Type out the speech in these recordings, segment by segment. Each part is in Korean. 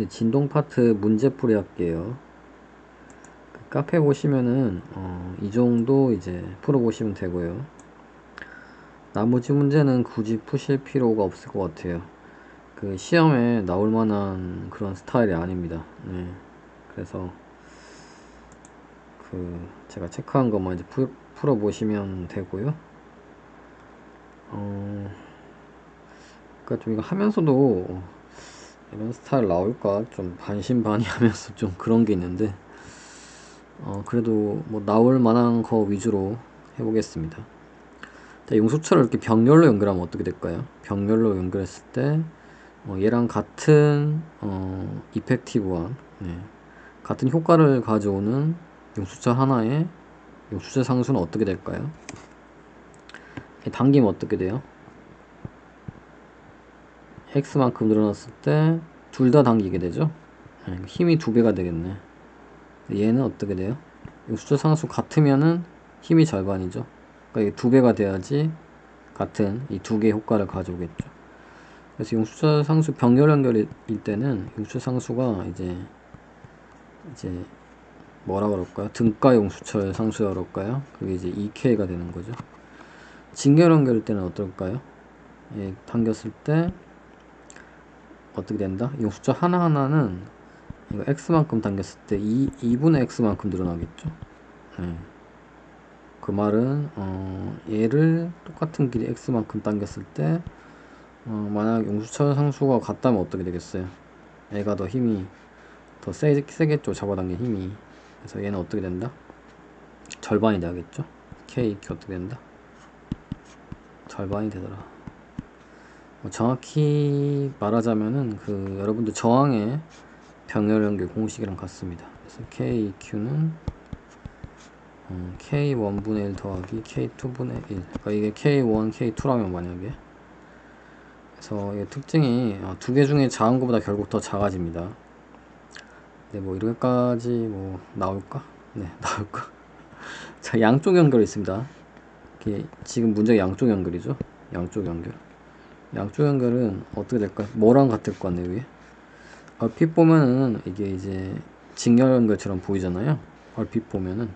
네, 진동 파트 문제풀이 할게요. 그 카페 보시면은 이 정도 이제 풀어보시면 되고요. 나머지 문제는 굳이 푸실 필요가 없을 것 같아요. 그 시험에 나올 만한 그런 스타일이 아닙니다. 네. 그래서 그 제가 체크한 것만 이제 풀어보시면 되고요. 그러니까 좀 이거 하면서도 이런 스타일 나올까 좀 반신반의하면서 좀 그런 게 있는데 그래도 뭐 나올 만한 거 위주로 해보겠습니다. 자, 용수철을 이렇게 병렬로 연결하면 어떻게 될까요? 병렬로 연결했을 때 얘랑 같은 이펙티브한 같은 효과를 가져오는 용수철 하나의 용수철 상수는 어떻게 될까요? 당기면 어떻게 돼요? x만큼 늘어났을 때 둘 다 당기게 되죠? 힘이 2배가 되겠네. 얘는 어떻게 돼요? 용수철 상수 같으면은 힘이 절반이죠. 그러니까 이게 2배가 돼야지 같은 이 두 개의 효과를 가져오겠죠. 그래서 용수철 상수 병렬 연결일 때는 용수철 상수가 이제 뭐라 그럴까요? 등가 용수철 상수라 그럴까요? 그게 이제 2K가 되는 거죠. 직렬 연결일 때는 어떨까요? 예, 당겼을 때 어떻게 된다? 용수철 하나하나는 이거 x만큼 당겼을 때 2분의 x만큼 늘어나겠죠. 예. 그 말은 얘를 똑같은 길이 x만큼 당겼을 때 만약 용수철 상수가 같다면 어떻게 되겠어요? 얘가 더 힘이 더 세겠죠. 잡아당긴 힘이. 그래서 얘는 어떻게 된다? 절반이 되겠죠. K 어떻게 된다? 절반이 되더라. 정확히 말하자면은 그 여러분들 저항의 병렬 연결 공식이랑 같습니다. 그래서 KQ는 K1분의 1 더하기 K2분의 1. 그러니까 이게 K1, K2라면 만약에. 그래서 이 특징이 두 개 중에 작은 것보다 결국 더 작아집니다. 네, 뭐 이렇게까지 뭐 나올까? 네, 나올까? 자, 양쪽 연결이 있습니다. 이게 지금 문제가 양쪽 연결이죠. 양쪽 연결. 양쪽 연결은 어떻게 될까요? 뭐랑 같을 거 같네요, 위에. 얼핏 보면은 이게 이제 직렬 연결처럼 보이잖아요. 얼핏 보면은.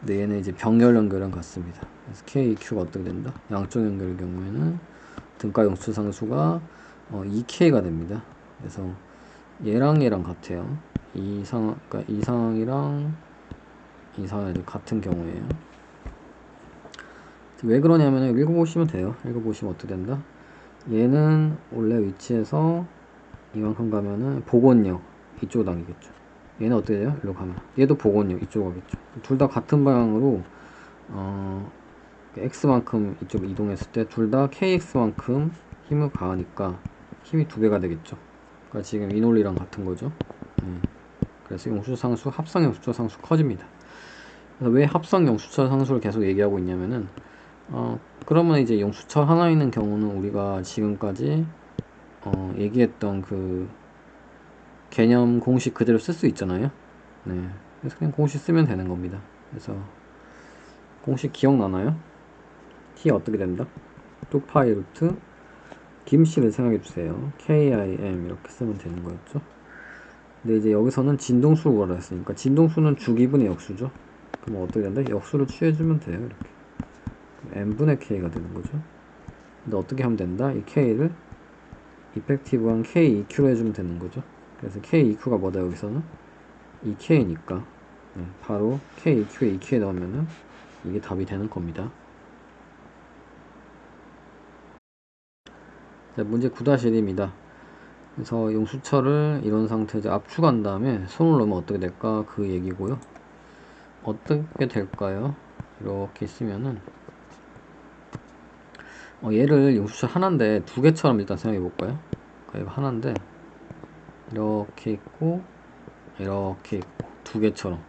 근데 얘는 이제 병렬 연결은 같습니다. 그래서 KQ가 어떻게 된다? 양쪽 연결의 경우에는 등가 용수 상수가 2K가 됩니다. 그래서 얘랑 같아요. 그러니까 이 상황이랑 이 상황이 같은 경우에요. 왜 그러냐면 읽어보시면 돼요. 읽어보시면 어떻게 된다? 얘는 원래 위치에서 이만큼 가면은 복원력 이쪽으로 당기겠죠. 얘는 어떻게 돼요? 이리로 가면 얘도 복원력 이쪽으로 가겠죠. 둘 다 같은 방향으로 x만큼 이쪽으로 이동했을 때 둘 다 kx만큼 힘을 가하니까 힘이 2배가 되겠죠. 그러니까 지금 이 논리랑 같은 거죠. 그래서 용수철상수 합성 용수철상수 커집니다. 그래서 왜 합성 용수철 상수를 계속 얘기하고 있냐면은 그러면 이제 용수철 하나 있는 경우는 우리가 지금까지 얘기했던 그 개념 공식 그대로 쓸 수 있잖아요. 네. 그래서 그냥 공식 쓰면 되는 겁니다. 그래서 공식 기억나나요? t 어떻게 된다? 2파이 루트 김씨를 생각해 주세요. KIM 이렇게 쓰면 되는 거였죠. 근데 이제 여기서는 진동수를 구하라 했으니까 진동수는 주기분의 역수죠. 그럼 어떻게 된다? 역수를 취해주면 돼요. 이렇게 n분의 k가 되는 거죠. 근데 어떻게 하면 된다? 이 k를 이펙티브한 KEQ로 해주면 되는 거죠. 그래서 KEQ가 뭐다 여기서는? 2K니까 바로 KEQ에 2K 넣으면은 이게 답이 되는 겁니다. 자, 문제 9-1입니다. 그래서 용수철을 이런 상태에서 압축한 다음에 손을 넣으면 어떻게 될까? 그 얘기고요. 어떻게 될까요? 이렇게 있으면은 얘를 용수철 하나인데 두 개처럼 일단 생각해 볼까요? 그러니까 이거 하나인데 이렇게 있고 이렇게 있고 두 개처럼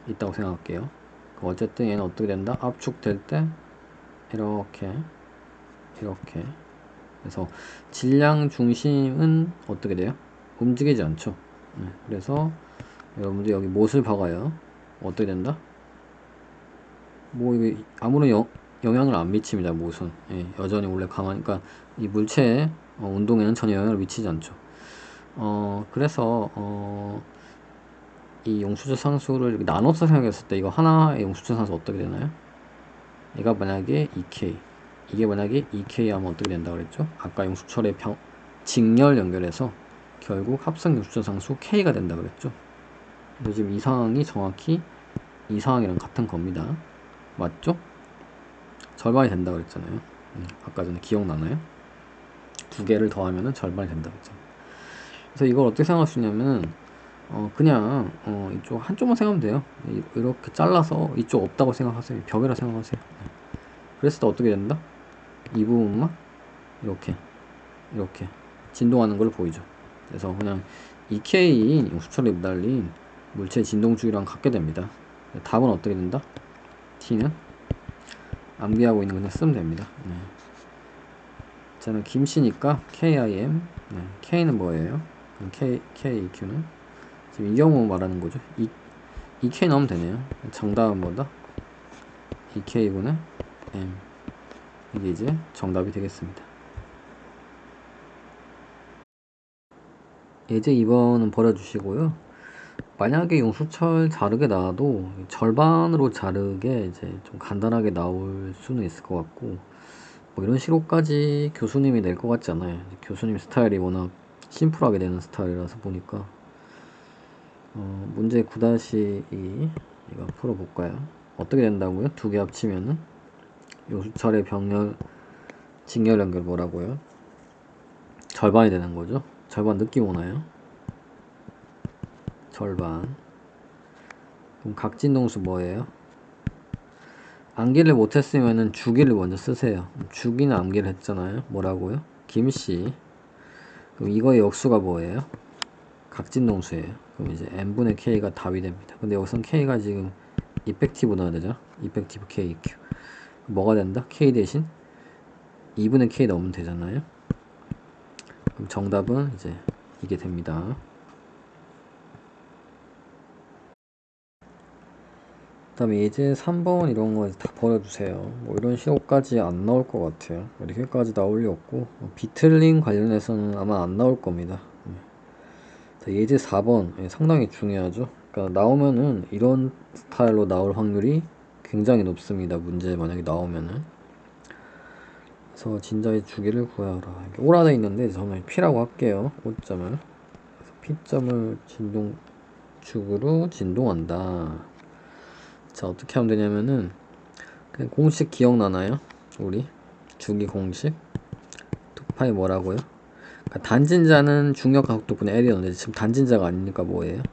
있다고 생각할게요. 어쨌든 얘는 어떻게 된다? 압축될 때 이렇게 그래서 질량 중심은 어떻게 돼요? 움직이지 않죠. 그래서 여러분들 여기 못을 박아요. 어떻게 된다? 뭐 이게 아무런 영향을 안 미칩니다. 못은 여전히 원래 가만히 그러니까 이 물체의 운동에는 전혀 영향을 미치지 않죠. 그래서 이 용수저 상수를 이렇게 나눠서 생각했을 때 이거 하나의 용수저 상수 어떻게 되나요? 얘가 만약에 2K, 이게 만약에 2K 하면 어떻게 된다 그랬죠? 아까 용수철의 직렬 연결해서 결국 합성 용수저 상수 K가 된다 그랬죠? 그래서 지금 이 상황이 정확히 이 상황이랑 같은 겁니다. 맞죠? 절반이 된다 그랬잖아요. 아까 전에 기억나나요? 두 개를 더하면은 절반이 된다 그랬잖아요. 그래서 이걸 어떻게 생각할 수 있냐면 그냥 이쪽 한쪽만 생각하면 돼요. 이렇게 잘라서 이쪽 없다고 생각하세요. 벽이라 생각하세요. 그랬을 때 어떻게 된다? 이 부분만 이렇게 진동하는 걸 보이죠. 그래서 그냥 EK인 용수철에 매달린 물체의 진동주기랑 같게 됩니다. 답은 어떻게 된다? T는 암기하고 있는 거 그냥 쓰면 됩니다. 네. 저는 김씨니까 KIM. 네. K는 뭐예요? KEQ는 지금 이 경우 말하는 거죠. EK 넣으면 되네요. 정답은 뭐다? EK분의 M. 이게 이제 정답이 되겠습니다. 이제 2번은 버려주시고요. 만약에 용수철 자르게 나와도 절반으로 자르게 이제 좀 간단하게 나올 수는 있을 것 같고, 뭐 이런 식으로까지 교수님이 낼 것 같지 않아요. 교수님 스타일이 워낙 심플하게 되는 스타일이라서 보니까. 문제 9-2 이거 풀어볼까요? 어떻게 된다고요? 두 개 합치면은 용수철의 직렬 연결 뭐라고요? 절반이 되는 거죠. 절반 느낌 오나요? 절반. 그럼 각진동수 뭐예요? 암기를 못했으면은 주기를 먼저 쓰세요. 주기는 암기를 했잖아요. 뭐라고요? 김씨. 그럼 이거의 역수가 뭐예요? 각진동수예요. 그럼 이제 n분의 k가 답이 됩니다. 근데 여기선 k가 지금 이펙티브 넣어야 되죠. 이펙티브 KQ. 뭐가 된다? k 대신 2분의 k 넣으면 되잖아요. 그럼 정답은 이제 이게 됩니다. 그 다음에 예제 3번 이런 거 다 버려주세요. 뭐 이런 식으로까지 안 나올 것 같아요. 이렇게까지 나올 리 없고, 비틀링 관련해서는 아마 안 나올 겁니다. 예제 4번 상당히 중요하죠. 그러니까 나오면은 이런 스타일로 나올 확률이 굉장히 높습니다. 문제 만약에 나오면은. 그래서 진자의 주기를 구하라. 이렇게 오라돼 있는데 저는 P라고 할게요. 오점을. 그래서 P점을 축으로 진동한다. 자, 어떻게 하면 되냐면은 그냥 공식 기억나나요? 우리 주기 공식 2파이 뭐라고요? 그러니까 단진자는 중력 각도분의 L이었는데 지금 단진자가 아니니까 뭐예요?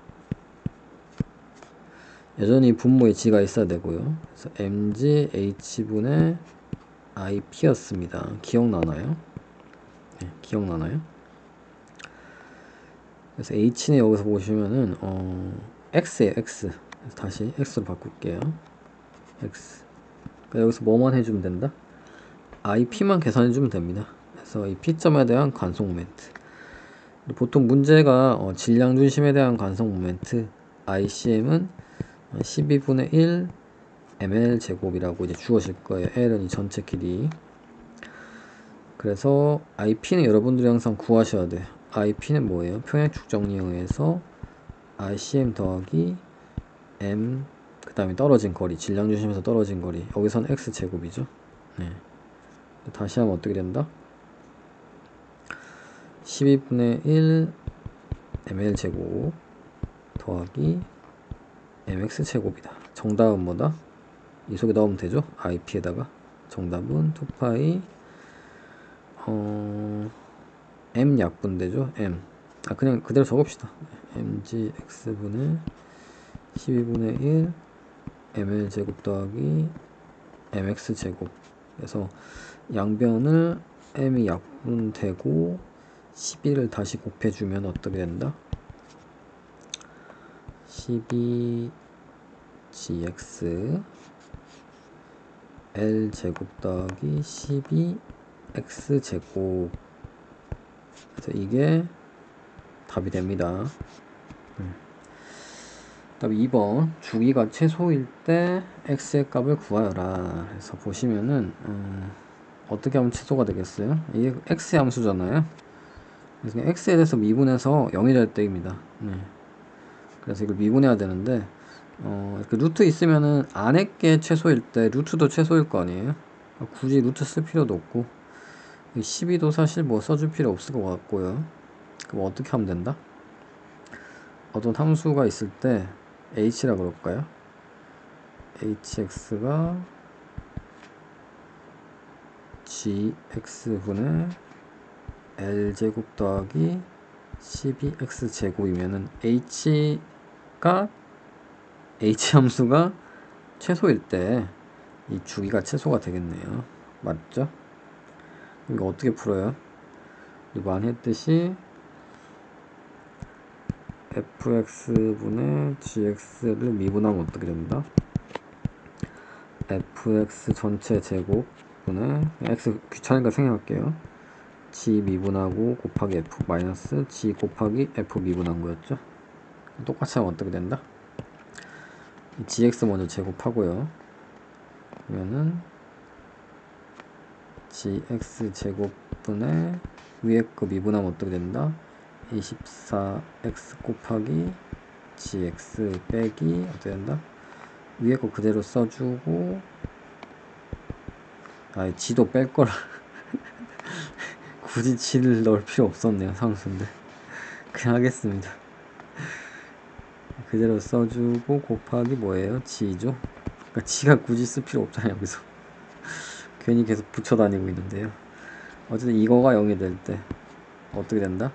여전히 분모의 G가 있어야 되고요. 그래서 mg h분의 IP였습니다. 기억나나요? 네, 기억나나요? 그래서 h는 여기서 보시면은 x에요, x. 그래서 다시 x로 바꿀게요. x. 그러니까 여기서 뭐만 해주면 된다? IP만 계산해주면 됩니다. 그래서 이 P점에 대한 관성 모멘트. 보통 문제가 질량 중심에 대한 관성 모멘트 ICM은 12분의 1 ml 제곱이라고 이제 주어질 거예요. L은 이 전체 길이. 그래서 IP는 여러분들이 항상 구하셔야 돼요. IP는 뭐예요? 평행축 정리에 의해서 ICM 더하기 M 그 다음에 떨어진 거리, 질량 중심에서 떨어진 거리. 여기선 X 제곱이죠. 네. 다시 하면 어떻게 된다? 12분의 1 ml 제곱 더하기 mx 제곱이다. 정답은 뭐다? 이 속에 넣으면 되죠? IP에다가 정답은 2파이 m 약분되죠? m 그냥 그대로 적읍시다. mgx분의 12분의 1 ml 제곱 더하기 mx 제곱. 그래서 양변을 m이 약분되고 12를 다시 곱해주면 어떻게 된다? 12gx L 제곱 더하기 12x 제곱. 그래서 이게 답이 됩니다. 답 2번 주기가 최소일 때 x의 값을 구하여라. 그래서 보시면은 어떻게 하면 최소가 되겠어요? 이게 x의 함수잖아요. 그래서 그냥 x에 대해서 미분해서 0이 될 때입니다. 네. 그래서 이걸 미분해야 되는데 이렇게 루트 있으면은 안에 게 최소일 때 루트도 최소일 거 아니에요. 굳이 루트 쓸 필요도 없고 12도 사실 뭐 써줄 필요 없을 것 같고요. 그럼 어떻게 하면 된다? 어떤 함수가 있을 때 h라 그럴까요? hx가 gx분의 l제곱 더하기 12x제곱이면은 h가 함수가 최소일 때 이 주기가 최소가 되겠네요. 맞죠? 이거 어떻게 풀어요? 이번 했듯이 fx분의 gx를 미분하면 어떻게 된다? fx 전체 제곱분의 x 귀찮으니까 생각할게요. g 미분하고 곱하기 f 마이너스 g 곱하기 f 미분한 거였죠. 똑같이 하면 어떻게 된다? gx 먼저 제곱하고요. 그러면은 gx 제곱분의 위에 거 미분하면 어떻게 된다? 24x 곱하기 gx 빼기 어떻게 된다? 위에 거 그대로 써주고 g도 뺄 거라 굳이 g를 넣을 필요 없었네요. 상수인데 그냥 하겠습니다. 그대로 써주고 곱하기 뭐예요? g죠? 그러니까 g가 굳이 쓸 필요 없잖아요. 여기서 괜히 계속 붙여 다니고 있는데요. 어쨌든 이거가 0이 될 때 어떻게 된다?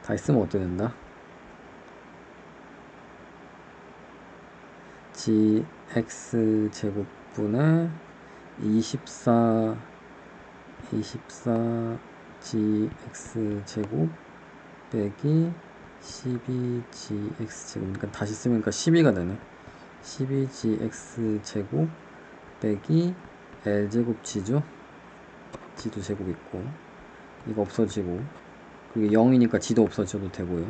다 있으면 어떻게 된다? gx 제곱분의 24 gx 제곱 빼기 12gx 제곱 그러니까 다시 쓰면 12가 되네. 12gx 제곱 빼기 l제곱 g죠. g도 제곱 있고 이거 없어지고 그게 0이니까 g도 없어져도 되고요.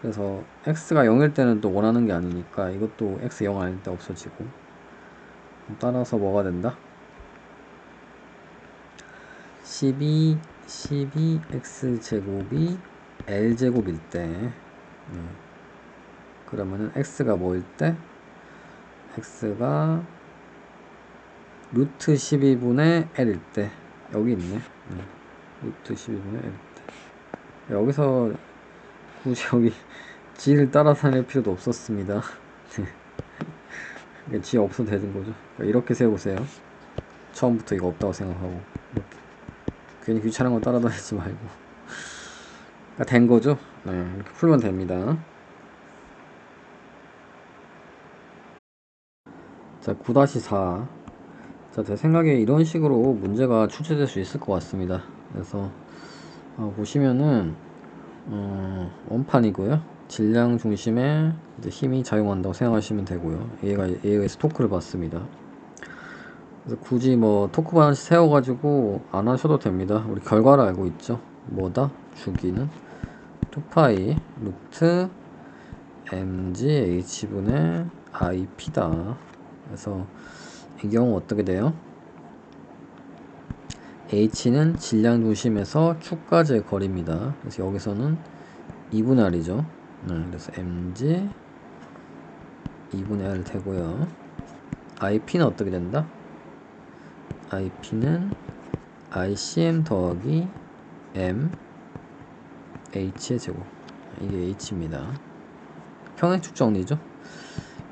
그래서 x가 0일 때는 또 원하는 게 아니니까 이것도 x 0 아닐 때 없어지고 따라서 뭐가 된다? 12x 제곱이 l제곱일 때 그러면은 x가 뭐일 때? x가 루트 12분의 l일 때 여기 있네. 루트 12분의 l일 때 여기서 굳이 여기 g를 따라 다닐 필요도 없었습니다. g 없어도 되는 거죠. 이렇게 세우세요. 처음부터 이거 없다고 생각하고 이렇게 괜히 귀찮은 거 따라다니지 말고 된 거죠. 네, 이렇게 풀면 됩니다. 자, 9-4. 자, 제 생각에 이런 식으로 문제가 출제될 수 있을 것 같습니다. 그래서 보시면은 원판이고요. 질량 중심에 이제 힘이 작용한다고 생각하시면 되고요. 얘가 얘에 의해서 토크를 받습니다. 그래서 굳이 뭐 토크 반씩 세워가지고 안 하셔도 됩니다. 우리 결과를 알고 있죠. 뭐다? 주기는 2파이 루트 mgh 분의 ip다. 그래서 이 경우 어떻게 돼요? h는 질량 중심에서 축까지의 거리입니다. 그래서 여기서는 2분의 r이죠. 그래서 mg 2분의 r 되고요. ip는 어떻게 된다? ip는 icm 더하기 m h의 제곱. 이게 h입니다. 평행축 정리죠.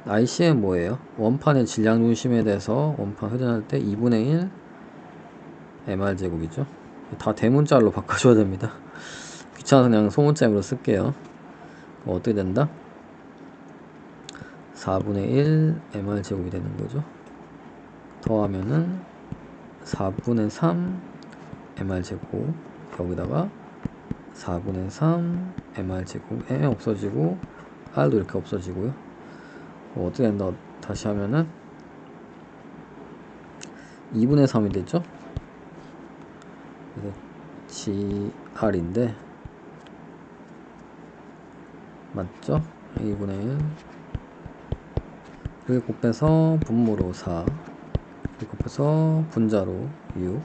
ICM 뭐예요? 원판의 질량 중심에 대해서 원판 회전할 때 2분의 1 mr 제곱이죠. 다 대문자로 바꿔줘야 됩니다. 귀찮아서 그냥 소문자로 쓸게요. 어떻게 된다? 4분의 1 mr 제곱이 되는 거죠. 더하면은 4분의 3 mr 제곱 여기다가 4분의 3 mr 제곱 m 없어지고 r도 이렇게 없어지고요. 어떻게 된다? 다시 하면은 2분의 3이 되죠? 그래서 gr인데 맞죠? 2분의 1 여기 곱해서 분모로 4 여기 곱해서 분자로 6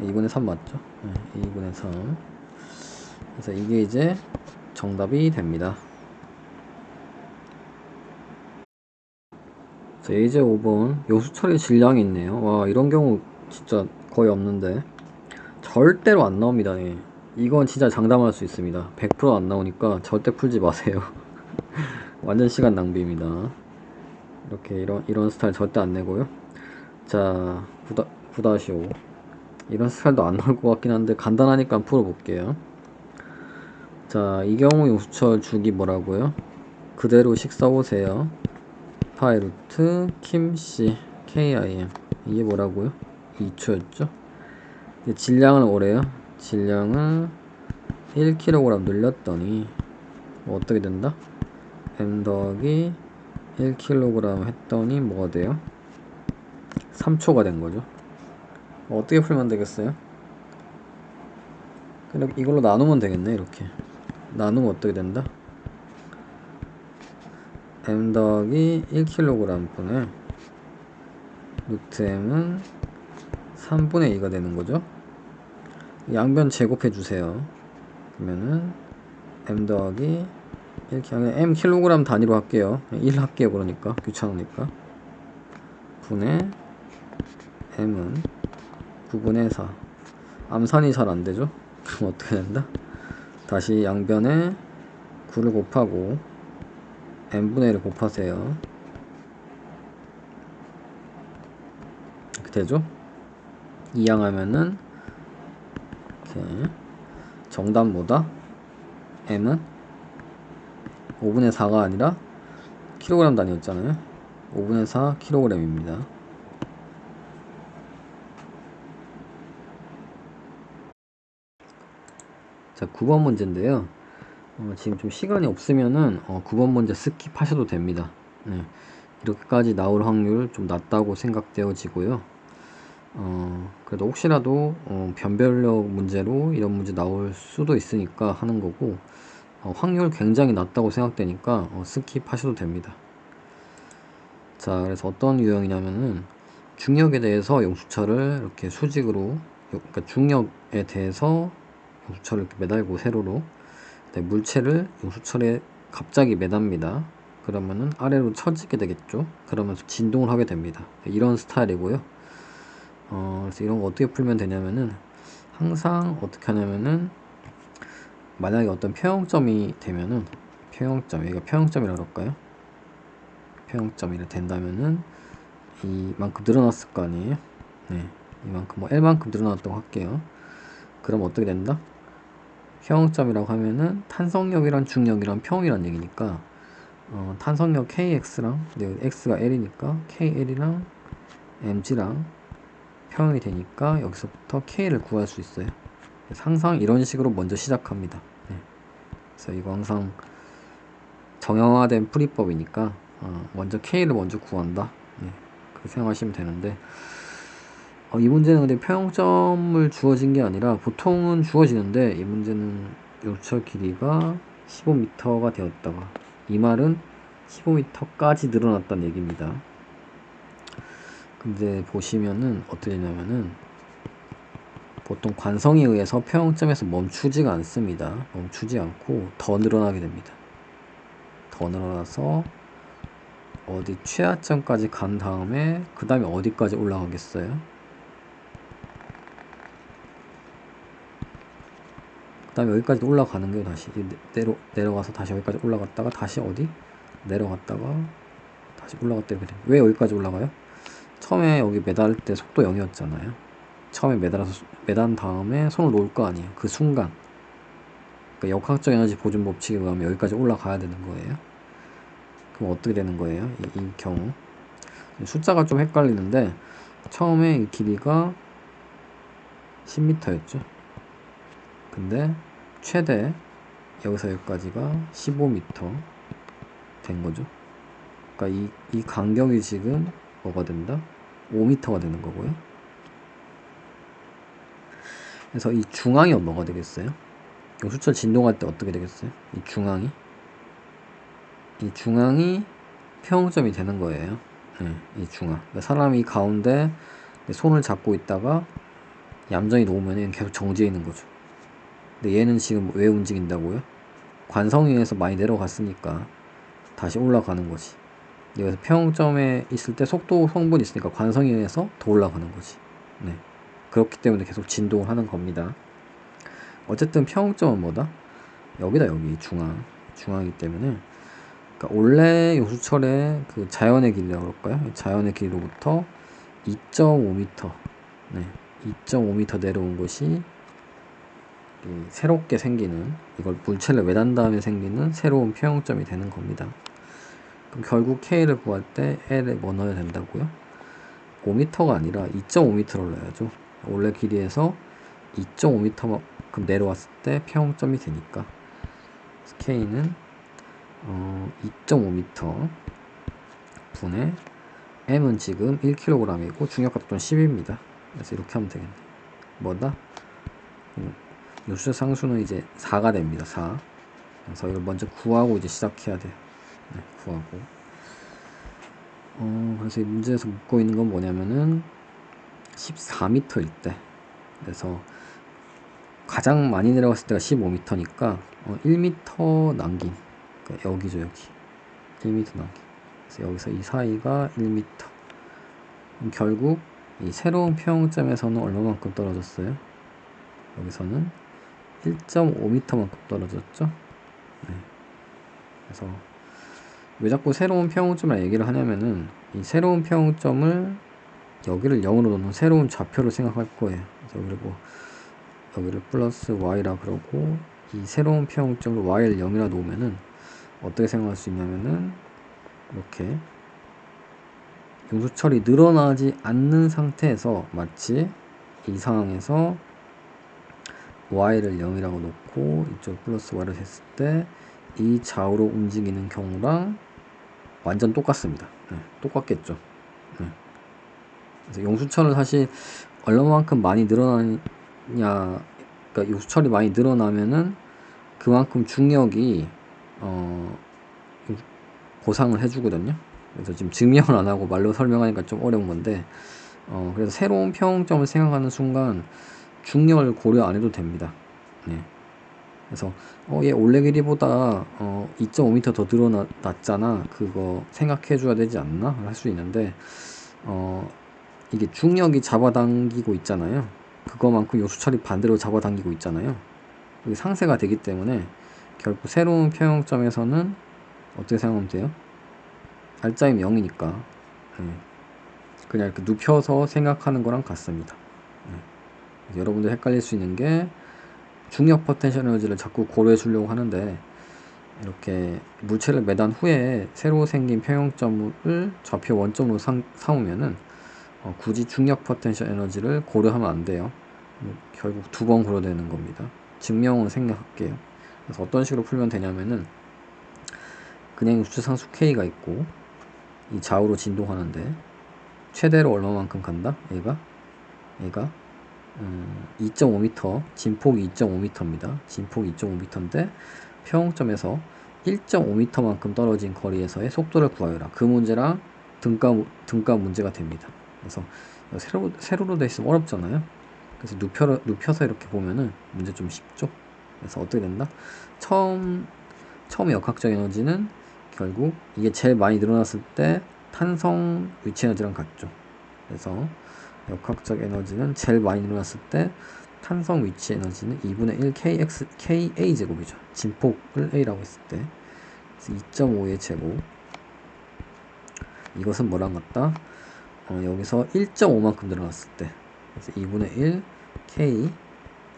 2분의 3 맞죠? 2분의 3. 그래서 이게 이제 정답이 됩니다. 자, 예제 5번. 요수철의 질량이 있네요. 와, 이런 경우 진짜 거의 없는데. 절대로 안 나옵니다. 예. 이건 진짜 장담할 수 있습니다. 100% 안 나오니까 절대 풀지 마세요. 완전 시간 낭비입니다. 이렇게 이런 스타일 절대 안 내고요. 자, 9-5. 이런 스타일도 안 나올 것 같긴 한데 간단하니까 풀어볼게요. 자, 이 경우 용수철 주기 뭐라고요? 그대로 식 써보세요. 파이 루트 킴씨 KIM. 이게 뭐라고요? 2초였죠? 질량을 오래요. 질량을 1kg 늘렸더니 뭐 어떻게 된다? m 더하기 1kg 했더니 뭐가 돼요? 3초가 된 거죠. 어떻게 풀면 되겠어요? 그냥 이걸로 나누면 되겠네. 이렇게 나누면 어떻게 된다? m 더하기 1kg 분의 루트 m은 3분의 2가 되는 거죠. 양변 제곱해 주세요. 그러면은 m 더하기 1kg, m kg 단위로 할게요. 1 할게요. 그러니까 귀찮으니까. 분의 m은 9분의 4. 암산이 잘 안되죠? 그럼 어떻게 된다? 다시 양변에 9를 곱하고 n분의 1을 곱하세요. 이렇게 되죠? 이항하면은 이렇게 정답 뭐다? m은 5분의 4가 아니라 kg 단위였잖아요. 5분의 4 kg입니다. 자, 9번 문제인데요. 지금 좀 시간이 없으면은 9번 문제 스킵하셔도 됩니다. 네, 이렇게까지 나올 확률 좀 낮다고 생각되어지고요. 그래도 혹시라도 변별력 문제로 이런 문제 나올 수도 있으니까 하는 거고, 확률 굉장히 낮다고 생각되니까 스킵하셔도 됩니다. 자, 그래서 어떤 유형이냐면은 중력에 대해서 용수철을 이렇게 수직으로, 그러니까 중력에 대해서 용수철을 이렇게 매달고 세로로, 물체를 용수철에 갑자기 매답니다. 그러면은 아래로 처지게 되겠죠. 그러면서 진동을 하게 됩니다. 이런 스타일이고요. 그래서 이런 거 어떻게 풀면 되냐면은 항상 어떻게 하냐면은 만약에 어떤 평형점이 되면은 여기가 평형점이라고 할까요? 평형점이 된다면은 이만큼 늘어났을 거 아니에요? 네, 이만큼 L만큼 늘어났다고 할게요. 그럼 어떻게 된다? 평형점이라고 하면은 탄성력이랑 중력이랑 평이란 얘기니까 탄성력 KX랑 X가 L이니까 KL이랑 MG랑 평형이 되니까 여기서부터 K를 구할 수 있어요. 항상 이런 식으로 먼저 시작합니다. 네. 그래서 이거 항상 정형화된 풀이법이니까 먼저 K를 먼저 구한다. 네. 그렇게 생각하시면 되는데 이 문제는 근데 평형점을 주어진 게 아니라 보통은 주어지는데 이 문제는 요철 길이가 15m가 되었다가 이 말은 15m까지 늘어났다는 얘기입니다. 근데 보시면은 어떻게 되냐면은 보통 관성에 의해서 평형점에서 멈추지가 않습니다. 멈추지 않고 더 늘어나게 됩니다. 더 늘어나서 어디 최하점까지 간 다음에 그 다음에 어디까지 올라가겠어요? 그 다음에 여기까지 올라가는 거예요. 다시 내려가서 다시 여기까지 올라갔다가 다시 어디? 내려갔다가 다시 올라갔다 이렇게 돼요. 왜 여기까지 올라가요? 처음에 여기 매달 때 속도 0이었잖아요. 처음에 매단 다음에 손을 놓을 거 아니에요. 그 순간. 그러니까 역학적 에너지 보존 법칙에 의하면 여기까지 올라가야 되는 거예요. 그럼 어떻게 되는 거예요? 이 경우 숫자가 좀 헷갈리는데 처음에 이 길이가 10m였죠. 근데 최대 여기서 여기까지가 15m 된 거죠. 그러니까 이 간격이 지금 뭐가 된다? 5m가 되는 거고요. 그래서 이 중앙이 뭐가 되겠어요? 용수철 진동할 때 어떻게 되겠어요? 이 중앙이 평형점이 되는 거예요. 네, 이 중앙. 그러니까 사람이 가운데 손을 잡고 있다가 얌전히 놓으면 얘는 계속 정지해 있는 거죠. 근데 얘는 지금 왜 움직인다고요? 관성위에서 많이 내려갔으니까 다시 올라가는 거지. 여기서 평점에 있을 때 속도 성분이 있으니까 관성위에서 더 올라가는 거지. 네. 그렇기 때문에 계속 진동을 하는 겁니다. 어쨌든 평점은 뭐다? 여기다, 여기 중앙이기 때문에, 그러니까 원래 요수철의 그 자연의 길이라고 그럴까요? 자연의 길이로부터 2.5m, 네, 2.5m 내려온 것이 새롭게 생기는, 이걸 물체를 매단 다음에 생기는 새로운 평형점이 되는 겁니다. 그럼 결국 K를 구할 때 L에 뭐 넣어야 된다고요? 5m가 아니라 2.5m를 넣어야죠. 원래 길이에서 2.5m만큼 내려왔을 때 평형점이 되니까 K는 2.5m 분의 M은 지금 1kg이고 중력각도는 10입니다. 그래서 이렇게 하면 되겠네. 뭐다? 요수의 상수는 이제 4가 됩니다. 4. 그래서 이걸 먼저 구하고 이제 시작해야 돼요. 네, 구하고. 그래서 이 문제에서 묻고 있는 건 뭐냐면은 14m일 때, 그래서 가장 많이 내려갔을 때가 15m니까 1m 남긴, 그러니까 여기죠, 여기 1m 남긴. 그래서 여기서 이 사이가 1m. 그럼 결국 이 새로운 평점에서는 얼마만큼 떨어졌어요? 여기서는 1.5m만큼 떨어졌죠. 네. 그래서 왜 자꾸 새로운 평점을 얘기를 하냐면은, 이 새로운 평점을 여기를 0으로 놓는 새로운 좌표를 생각할 거예요. 그래서 그리고 여기를 플러스 y라 그러고, 이 새로운 평점을 y를 0이라 놓으면은 어떻게 생각할 수 있냐면은, 이렇게 요수철이 늘어나지 않는 상태에서, 마치 이 상황에서 y를 0이라고 놓고 이쪽 플러스 y를 했을 때 이 좌우로 움직이는 경우랑 완전 똑같습니다. 네, 똑같겠죠. 네. 그래서 용수철은 사실 얼마만큼 많이 늘어나냐, 그러니까 요수철이 많이 늘어나면은 그만큼 중력이 보상을 해주거든요. 그래서 지금 증명을 안 하고 말로 설명하니까 좀 어려운 건데, 그래서 새로운 평점을 생각하는 순간 중력을 고려 안 해도 됩니다. 네. 그래서 얘 원래 길이보다 2.5m 더 늘어났잖아, 그거 생각해 줘야 되지 않나? 할 수 있는데, 이게 중력이 잡아당기고 있잖아요. 그거만큼 요수철이 반대로 잡아당기고 있잖아요. 이게 상쇄가 되기 때문에 결국 새로운 평형점에서는 어떻게 생각하면 돼요? 알짜임 0이니까 그냥 이렇게 눕혀서 생각하는 거랑 같습니다. 여러분들 헷갈릴 수 있는 게, 중력 포텐셜 에너지를 자꾸 고려해 주려고 하는데, 이렇게 물체를 매단 후에 새로 생긴 평형점을 좌표 원점으로 삼으면은 굳이 중력 포텐셜 에너지를 고려하면 안 돼요. 결국 두 번 고려되는 겁니다. 증명은 생략할게요. 그래서 어떤 식으로 풀면 되냐면은, 그냥 우주상수 K가 있고 이 좌우로 진동하는데 최대로 얼마만큼 간다? 얘가 2.5m, 진폭이 2.5m입니다. 진폭이 2.5m인데 평점에서 1.5m만큼 떨어진 거리에서의 속도를 구하여라. 그 문제랑 등가 문제가 됩니다. 그래서 세로로 돼 있으면 어렵잖아요. 그래서 눕혀서 이렇게 보면은 문제 좀 쉽죠. 그래서 어떻게 된다? 처음의 역학적 에너지는 결국 이게 제일 많이 늘어났을 때 탄성 위치 에너지랑 같죠. 그래서 역학적 에너지는 제일 많이 늘어났을 때 탄성 위치 에너지는 2분의 1 KA 제곱이죠. 진폭을 A라고 했을 때. 그래서 2.5의 제곱. 이것은 뭐랑 같다? 여기서 1.5만큼 늘어났을 때. 그래서 2분의 1 K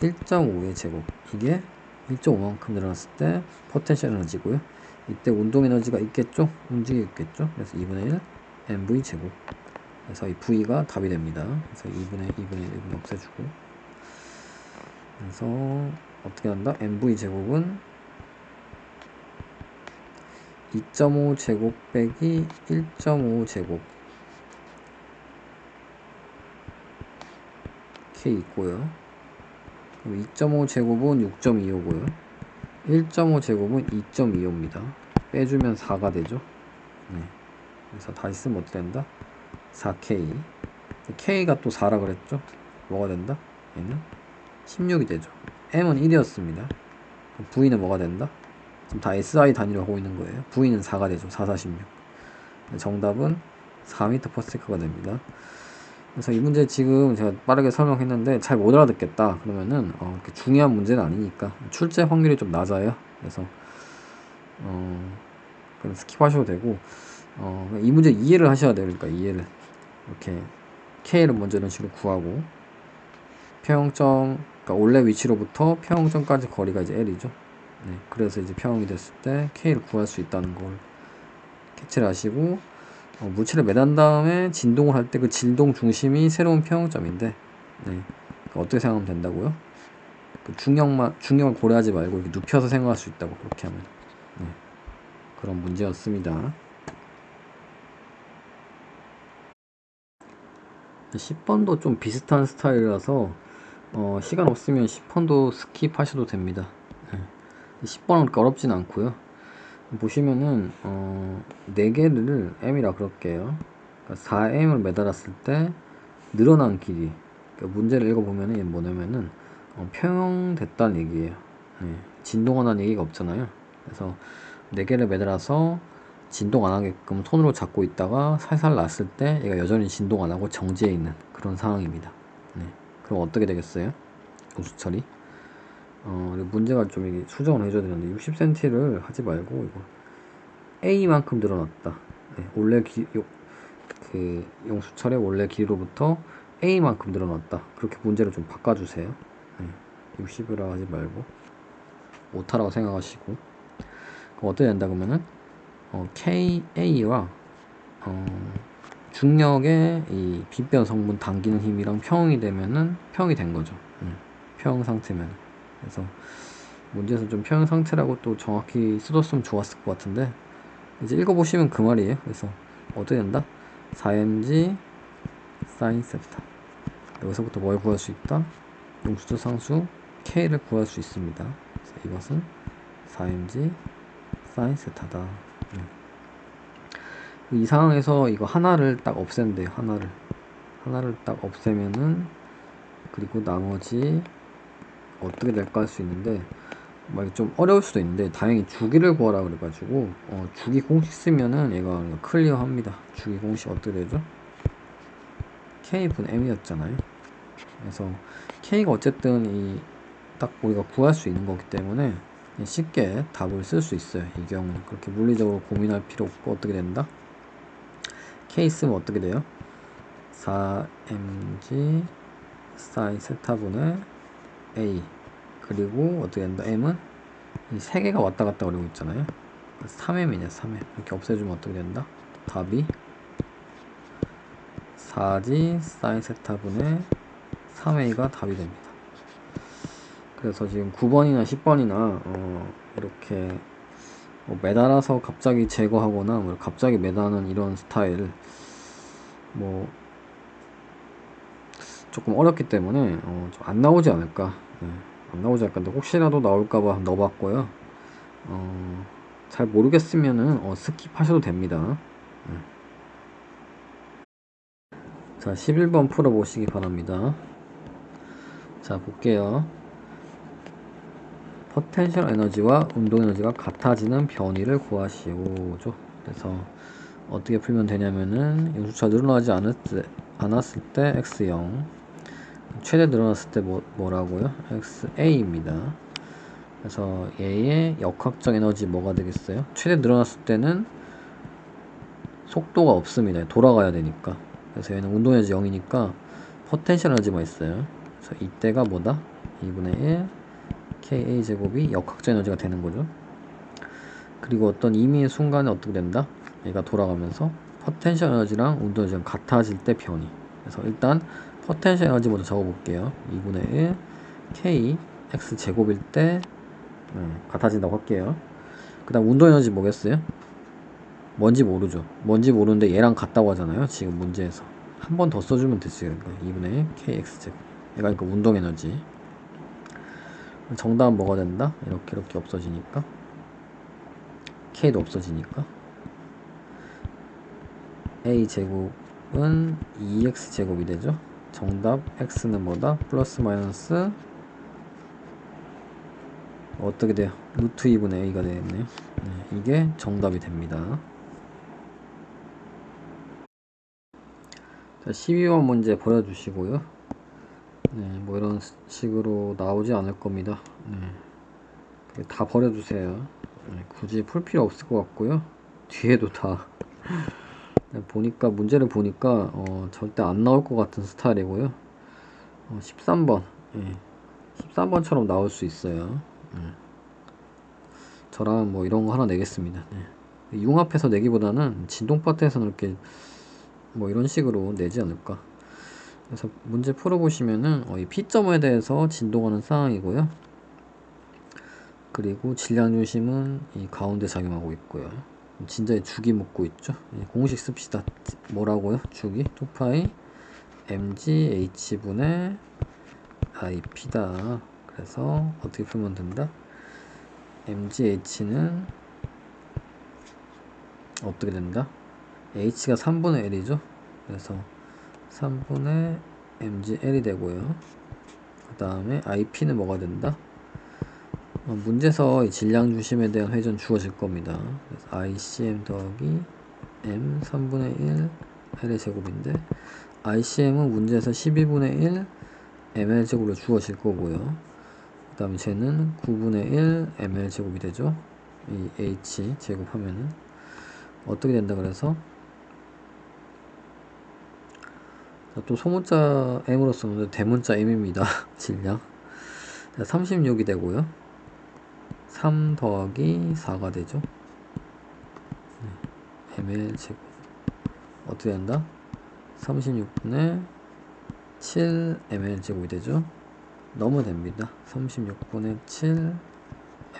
1.5의 제곱. 이게 1.5만큼 늘어났을 때 포텐셜 에너지고요. 이때 운동 에너지가 있겠죠? 움직이고 있겠죠? 그래서 2분의 1 mv 제곱. 그래서 이 V가 답이 됩니다. 그래서 2분의 1분 없애주고. 그래서 어떻게 한다? mv 제곱은 2.5 제곱 빼기 1.5 제곱 K 있고요. 그럼 2.5 제곱은 6.25고요. 1.5 제곱은 2.25입니다. 빼주면 4가 되죠. 네. 그래서 다시 쓰면 어떻게 된다? 4K. K가 또 4라 그랬죠? 뭐가 된다? 얘는 16이 되죠. m은 1이었습니다. v는 뭐가 된다? 지금 다 SI 단위로 하고 있는 거예요. v는 4가 되죠. 4, 4, 16. 정답은 4m/s가 됩니다. 그래서 이 문제 지금 제가 빠르게 설명했는데 잘 못 알아듣겠다 그러면은 그렇게 중요한 문제는 아니니까 출제 확률이 좀 낮아요. 그래서 그냥 스킵하셔도 되고 이 문제 이해를 하셔야 돼요. 그러니까 이해를 이렇게 K를 먼저 이런 식으로 구하고 평형점 그러니까 원래 위치로부터 평형점까지 거리가 이제 L이죠. 네, 그래서 이제 평형이 됐을 때 K를 구할 수 있다는 걸 캐치를 하시고 물체를 매단 다음에 진동을 할 때 그 진동 중심이 새로운 평형점인데 네, 그러니까 어떻게 생각하면 된다고요? 그 중력을 고려하지 말고 이렇게 눕혀서 생각할 수 있다고 그렇게 하면 네, 그런 문제였습니다. 10번도 좀 비슷한 스타일이라서 시간 없으면 10번도 스킵하셔도 됩니다. 네. 10번은 그렇게 어렵진 않고요. 보시면은 4개를 m이라 그럴게요. 그러니까 4m을 매달았을 때 늘어난 길이 그러니까 문제를 읽어보면 이게 뭐냐면은 평형됐다는 얘기예요. 네. 진동한다는 얘기가 없잖아요. 그래서 4개를 매달아서 진동 안 하게끔 손으로 잡고 있다가 살살 놨을 때 얘가 여전히 진동 안 하고 정지해 있는 그런 상황입니다. 네. 그럼 어떻게 되겠어요? 용수 처리. 문제가 좀 이게 수정을 해줘야 되는데 60cm를 하지 말고 이거 A만큼 늘어났다. 네. 원래 그 용수철의 원래 길이로부터 A만큼 늘어났다. 그렇게 문제를 좀 바꿔주세요. 네. 60이라 하지 말고 오타라고 생각하시고 그럼 어떻게 된다 그러면은 KA와 중력의 이 빗변 성분 당기는 힘이랑 평형이 되면은 평형이 된 거죠. 평형 상태면. 그래서 문제에서 좀 평형 상태라고 또 정확히 써줬으면 좋았을 것 같은데 이제 읽어보시면 그 말이에요. 그래서 어떻게 된다? 4mg sin 세타. 여기서부터 뭘 구할 수 있다? 용수적 상수 K를 구할 수 있습니다. 그래서 이것은 4mg sin 세타다. 이 상황에서 이거 하나를 딱 없애면 돼요. 하나를 딱 없애면은 그리고 나머지 어떻게 될까 할 수 있는데 좀 어려울 수도 있는데 다행히 주기를 구하라 그래가지고 주기 공식 쓰면은 얘가 클리어 합니다. 주기 공식 어떻게 되죠? K분 M이었잖아요. 그래서 K가 어쨌든 딱 우리가 구할 수 있는 거기 때문에 쉽게 답을 쓸 수 있어요. 이 경우는 그렇게 물리적으로 고민할 필요 없고 어떻게 된다? K 쓰면 어떻게 돼요? 4mg sin 세타분의 A 그리고 어떻게 된다? M은 이 세 개가 왔다 갔다 그러고 있잖아요. 3m이냐 3m 이렇게 없애주면 어떻게 된다? 답이 4g sin 세타분의 3a가 답이 됩니다. 그래서 지금 9번이나 10번이나 이렇게 매달아서 갑자기 제거하거나 갑자기 매다는 이런 스타일 조금 어렵기 때문에 좀 안 나오지 않을까. 네, 안 나오지 않을까. 근데 혹시라도 나올까봐 넣어봤고요. 잘 모르겠으면은 스킵하셔도 됩니다. 네. 자, 11번 풀어보시기 바랍니다. 자, 볼게요. 포텐셜 에너지와 운동 에너지가 같아지는 변이를 구하시오죠. 그래서 어떻게 풀면 되냐면은 용수차 늘어나지 않았을 때 x0 최대 늘어났을 때 뭐라고요? xa입니다. 그래서 얘의 역학적 에너지 뭐가 되겠어요? 최대 늘어났을 때는 속도가 없습니다. 돌아가야 되니까. 그래서 얘는 운동 에너지 0이니까 포텐셜 에너지만 있어요. 그래서 이때가 뭐다? 2분의 1 KA 제곱이 역학적 에너지가 되는 거죠. 그리고 어떤 임의의 순간에 어떻게 된다? 얘가 돌아가면서 포텐셜 에너지랑 운동 에너지랑 같아질 때 변이. 그래서 일단 포텐셜 에너지 먼저 적어볼게요. 2분의 1 K X 제곱일 때 같아진다고 할게요. 그 다음 운동 에너지 뭐겠어요? 뭔지 모르죠. 뭔지 모르는데 얘랑 같다고 하잖아요. 지금 문제에서 한 번 더 써주면 됐어요. 그러니까 2분의 1 KX 제곱 얘가 그러니까 운동 에너지. 정답은 뭐가 된다? 이렇게 없어지니까 K도 없어지니까 A 제곱은 2X 제곱이 되죠. 정답 x는 뭐다? 플러스 마이너스 어떻게 돼요? 루트 2분의 a가 되겠네요. 네, 이게 정답이 됩니다. 자, 12번 문제 버려주시고요. 네, 뭐 이런 식으로 나오지 않을 겁니다. 네, 다 버려주세요. 네, 굳이 풀 필요 없을 것 같고요. 뒤에도 다 보니까 문제를 보니까 절대 안 나올 것 같은 스타일이고요. 13번 13번처럼 나올 수 있어요. 저랑 뭐 이런 거 하나 내겠습니다. 융합해서 내기보다는 진동 파트에서는 이렇게 뭐 이런 식으로 내지 않을까. 그래서 문제 풀어보시면은 이 P점에 대해서 진동하는 상황이고요. 그리고 질량 중심은 이 가운데 작용하고 있고요. 진짜의 주기 묻고 있죠. 공식 씁시다. 뭐라고요? 주기 2파이 mgh 분의 ip다. 그래서 어떻게 풀면 된다? mgh는 어떻게 된다? h가 3분의 1이죠. 그래서 3분의 mgl이 되고요. 그 다음에 ip는 뭐가 된다? 문제에서 질량 중심에 대한 회전 주어질 겁니다. 그래서 ICM 더하기 M 3분의 1 L의 제곱인데 ICM은 문제에서 12분의 1 ML 제곱으로 주어질 거고요. 그 다음에 쟤는 9분의 1 ML 제곱이 되죠. 이 H 제곱하면은 어떻게 된다 그래서 또 소문자 M으로 쓰는데 대문자 M입니다. 질량 36이 되고요. 3 더하기 4가 되죠. ml 제곱 어떻게 된다? 36분의 7 ml 제곱이 되죠. 넣으면 됩니다. 36분의 7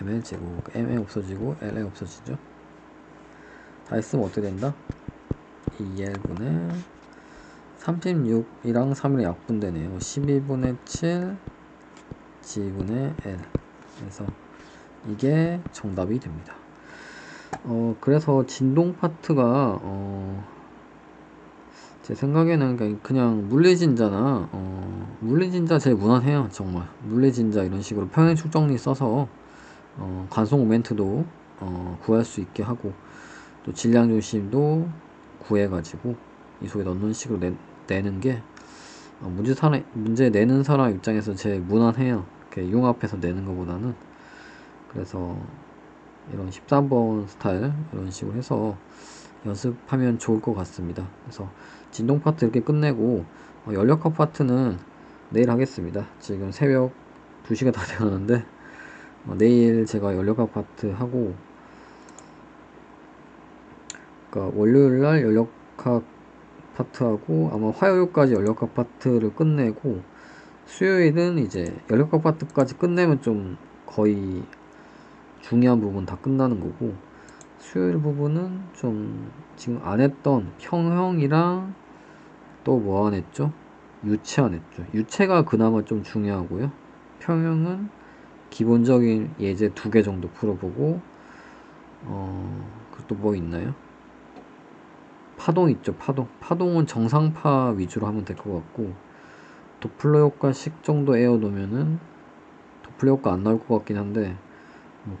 ml 제곱 ml 없어지고 LL 없어지죠. 다 했으면 어떻게 된다? 2L분의 36이랑 3이랑 약분되네요. 12분의 7 G분의 L. 그래서 이게 정답이 됩니다. 그래서 진동 파트가 제 생각에는 그냥 물리진자나 물리진자 제일 무난해요. 정말 물리진자 이런 식으로 평행 축정리 써서 관성 모멘트도 구할 수 있게 하고 또 질량 중심도 구해가지고 이 속에 넣는 식으로 내는 게 문제 내는 사람 입장에서 제일 무난해요. 이렇게 융합해서 내는 것보다는. 그래서 이런 13번 스타일 이런 식으로 해서 연습하면 좋을 것 같습니다. 그래서 진동 파트 이렇게 끝내고 연력학 파트는 내일 하겠습니다. 지금 새벽 2시가 다 되었는데 내일 제가 연력학 파트 하고 그러니까 월요일날 연력학 파트하고 아마 화요일까지 연력학 파트를 끝내고 수요일은 이제 연력학 파트까지 끝내면 좀 거의 중요한 부분 다 끝나는 거고 수요일 부분은 좀 지금 안 했던 평형이랑 또 뭐 안 했죠? 유체 안 했죠. 유체가 그나마 좀 중요하고요. 평형은 기본적인 예제 2개 정도 풀어보고 그또 뭐 있나요? 파동 있죠. 파동은 정상파 위주로 하면 될 것 같고 도플러 효과식 정도 외워놓으면은 도플러 효과 안 나올 것 같긴 한데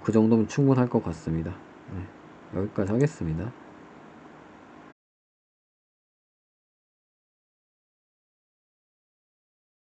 그 정도면 충분할 것 같습니다. 네, 여기까지 하겠습니다.